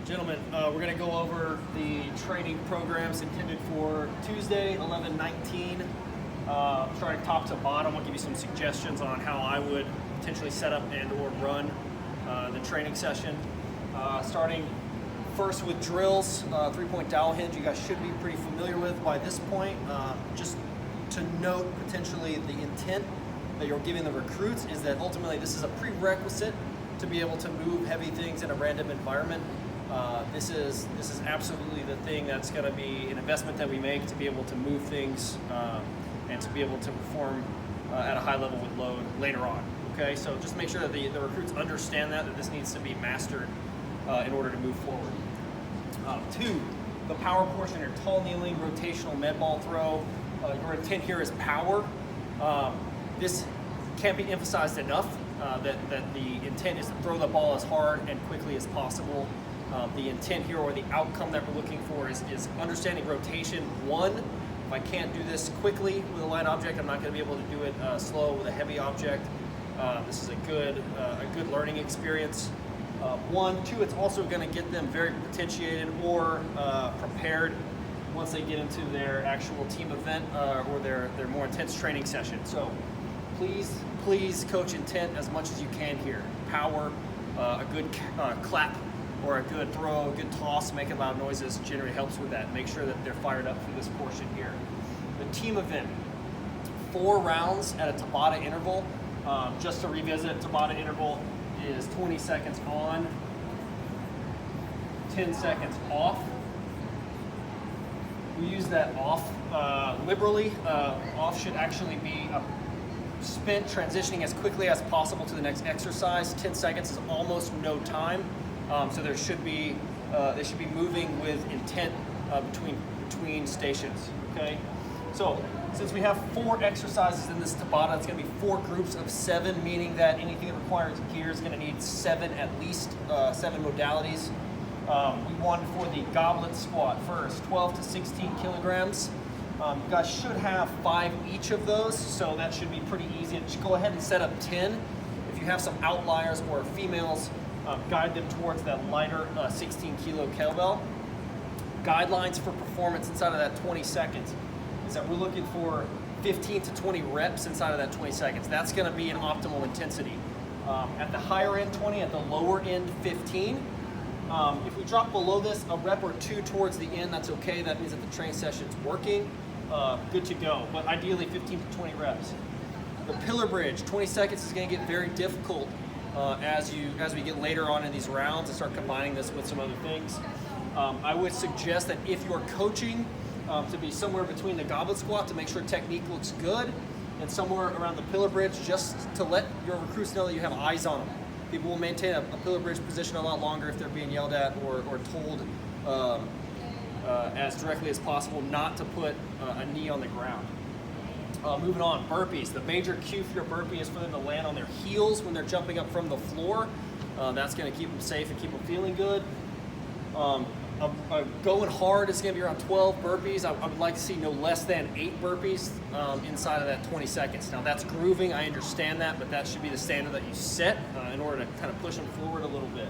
Gentlemen, we're going to go over the training programs intended for Tuesday, 11/19. Starting top to bottom, I'll give you some suggestions on how I would potentially set up and or run the training session. Starting first with drills, three-point dowel hinge, you guys should be pretty familiar with by this point. Just to note potentially the intent that you're giving the recruits is that ultimately this is a prerequisite to be able to move heavy things in a random environment. This is absolutely the thing that's going to be an investment that we make to be able to move things and to be able to perform at a high level with load later on. Okay, so just make sure that the recruits understand that this needs to be mastered in order to move forward. 2, the power portion, your tall kneeling rotational med ball throw. Your intent here is power. This can't be emphasized enough that the intent is to throw the ball as hard and quickly as possible. The intent here, or the outcome that we're looking for, is understanding rotation. 1, if I can't do this quickly with a light object, I'm not going to be able to do it slow with a heavy object. This is a good learning experience. 1, 2, it's also going to get them very potentiated or prepared once they get into their actual team event or their more intense training session. So please coach intent as much as you can here. Power, a good clap or a good throw, a good toss, making loud noises generally helps with that. Make sure that they're fired up for this portion here. The team event, 4 rounds at a Tabata interval. Just to revisit, Tabata interval is 20 seconds on, 10 seconds off. We use that off liberally. Off should actually be spent transitioning as quickly as possible to the next exercise. 10 seconds is almost no time. So they should be moving with intent between stations. Okay. So since we have 4 exercises in this Tabata, it's going to be 4 groups of 7, meaning that anything that requires gear is going to need 7 at least, 7 modalities. We want for the goblet squat first, 12 to 16 kilograms. You guys should have 5 each of those, so that should be pretty easy. Just go ahead and set up 10. If you have some outliers or females, guide them towards that lighter 16 kilo kettlebell. Guidelines for performance inside of that 20 seconds is that we're looking for 15 to 20 reps inside of that 20 seconds. That's going to be an optimal intensity. At the higher end 20, at the lower end 15. If we drop below this, a rep or 2 towards the end, that's okay. That means that the training session's working. Good to go. But ideally 15 to 20 reps. The pillar bridge, 20 seconds is going to get very difficult as we get later on in these rounds and start combining this with some other things. I would suggest that if you're coaching to be somewhere between the goblet squat to make sure technique looks good, and somewhere around the pillar bridge just to let your recruits know that you have eyes on them. People will maintain a pillar bridge position a lot longer if they're being yelled at or told as directly as possible not to put a knee on the ground. Moving on, burpees. The major cue for your burpee is for them to land on their heels when they're jumping up from the floor. That's going to keep them safe and keep them feeling good. Going hard is going to be around 12 burpees. I would like to see no less than 8 burpees inside of that 20 seconds. Now that's grooving, I understand that, but that should be the standard that you set in order to kind of push them forward a little bit.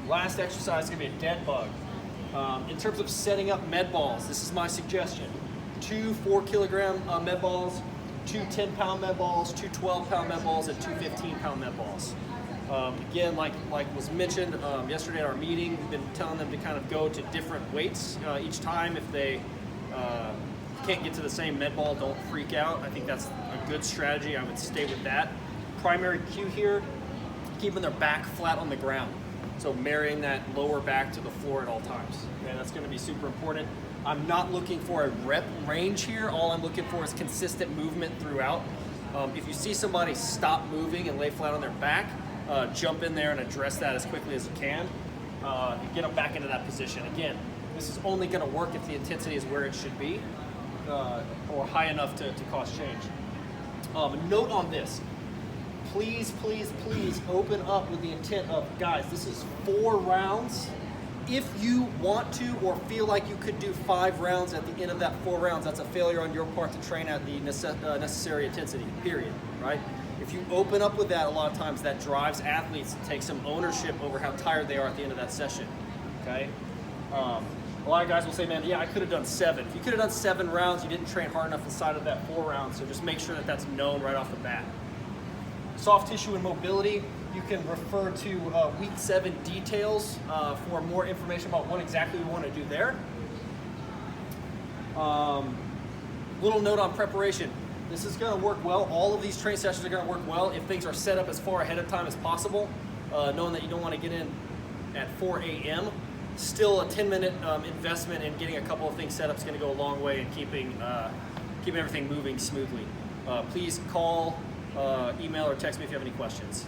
Last exercise is going to be a dead bug. In terms of setting up med balls, this is my suggestion. 2 4-kilogram med balls, 2 10-pound med balls, 2 12-pound med balls, and 2 15-pound med balls. Again, like was mentioned yesterday at our meeting, we've been telling them to kind of go to different weights each time. If they can't get to the same med ball, don't freak out. I think that's a good strategy. I would stay with that. Primary cue here, keeping their back flat on the ground. So marrying that lower back to the floor at all times. Okay, that's going to be super important. I'm not looking for a rep range here. All I'm looking for is consistent movement throughout. If you see somebody stop moving and lay flat on their back, jump in there and address that as quickly as you can and get them back into that position. Again, this is only going to work if the intensity is where it should be or high enough to cause change. Note on this. Please open up with the intent of, guys, this is 4 rounds. If you want to or feel like you could do 5 rounds at the end of that 4 rounds, that's a failure on your part to train at the necessary intensity, period, right? If you open up with that, a lot of times that drives athletes to take some ownership over how tired they are at the end of that session. okay? A lot of guys will say, man, yeah, I could have done 7. If you could have done 7 rounds, you didn't train hard enough inside of that 4 rounds, so just make sure that that's known right off the bat. Soft tissue and mobility, you can refer to week 7 details for more information about what exactly we want to do there. Little note on preparation. This is going to work well. All of these training sessions are going to work well if things are set up as far ahead of time as possible, knowing that you don't want to get in at 4 a.m. Still, a 10-minute investment in getting a couple of things set up is going to go a long way in keeping everything moving smoothly. Please call, email, or text me if you have any questions.